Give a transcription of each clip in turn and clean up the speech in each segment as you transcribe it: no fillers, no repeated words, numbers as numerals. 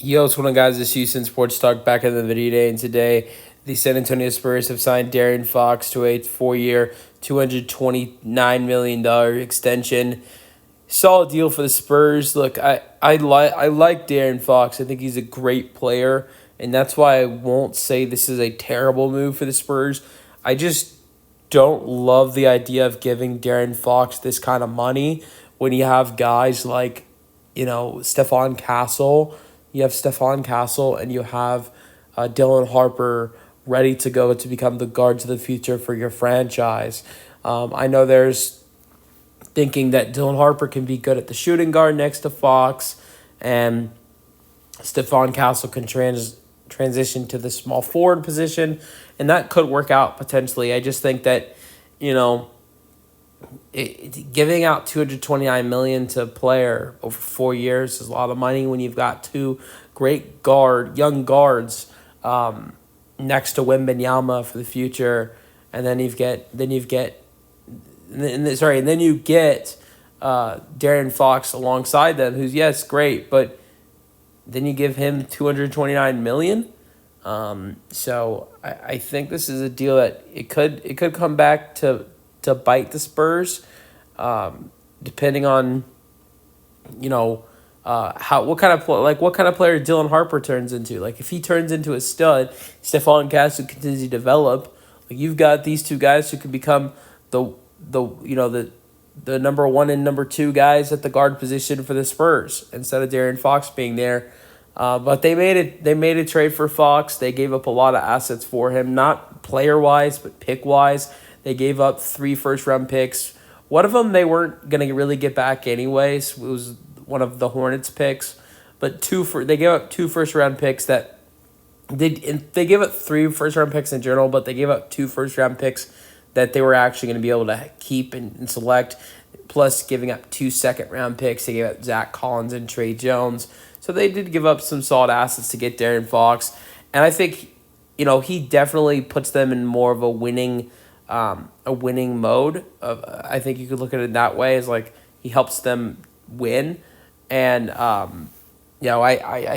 Yo, what's going on, guys? This is Houston Sports Talk back in the video day, and today the San Antonio Spurs have signed Darren Fox to a 4-year, $229 million extension. Solid deal for the Spurs. Look, I like Darren Fox. I think he's a great player, and that's why I won't say this is a terrible move for the Spurs. I just don't love the idea of giving Darren Fox this kind of money when you have guys like, Stephon Castle. You have Stephon Castle and you have Dylan Harper ready to go to become the guards of the future for your franchise. I know there's thinking that Dylan Harper can be good at the shooting guard next to Fox, and Stephon Castle can transition to the small forward position, and that could work out potentially. I just think that, you know, giving out $229 million to a player over 4 years is a lot of money when you've got two great young guards next to Wembanyama for the future, and then you get Darren Fox alongside them, who's, yes, great, but then you give him $229 million. So I think this is a deal that it could come back to bite the Spurs, depending on, what kind of player Dylan Harper turns into. Like, if he turns into a stud, Stephon Castle continues to develop. Like, you've got these two guys who could become the number one and number two guys at the guard position for the Spurs instead of Darren Fox being there. But they made a trade for Fox. They gave up a lot of assets for him, not player wise, but pick wise. They gave up 3 first-round picks. One of them they weren't going to really get back anyways. It was one of the Hornets picks. But they gave up 2 first-round picks that they gave up 3 first-round picks in general, but they gave up 2 first-round picks that they were actually going to be able to keep and select, plus giving up 2 second-round picks. They gave up Zach Collins and Trey Jones. So they did give up some solid assets to get Darren Fox. And I think, he definitely puts them in more of a winning mode. I think you could look at it that way, as like he helps them win. And, I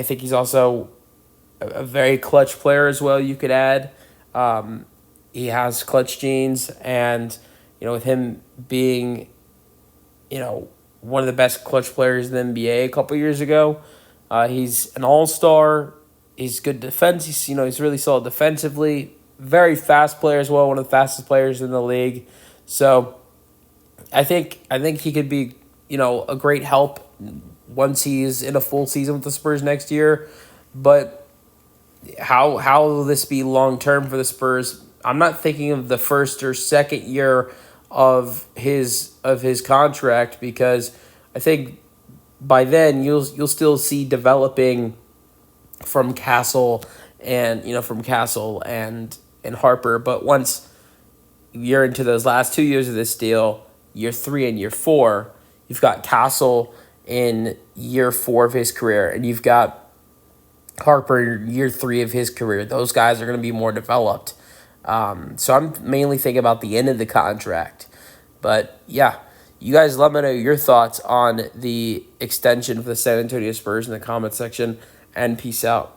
think he's also a very clutch player as well, you could add. He has clutch genes, and, with him being, one of the best clutch players in the NBA a couple years ago, he's an all-star. He's good defense. He's really solid defensively. Very fast player as well, one of the fastest players in the league. So I think he could be, a great help once he's in a full season with the Spurs next year. But how will this be long term for the Spurs? I'm not thinking of the first or second year of his contract, because I think by then you'll still see developing from Castle and Harper. But once you're into those last 2 years of this deal, year 3 and year 4, you've got Castle in year 4 of his career, and you've got Harper in year 3 of his career. Those guys are going to be more developed. So I'm mainly thinking about the end of the contract. But yeah, you guys let me know your thoughts on the extension for the San Antonio Spurs in the comment section, and peace out.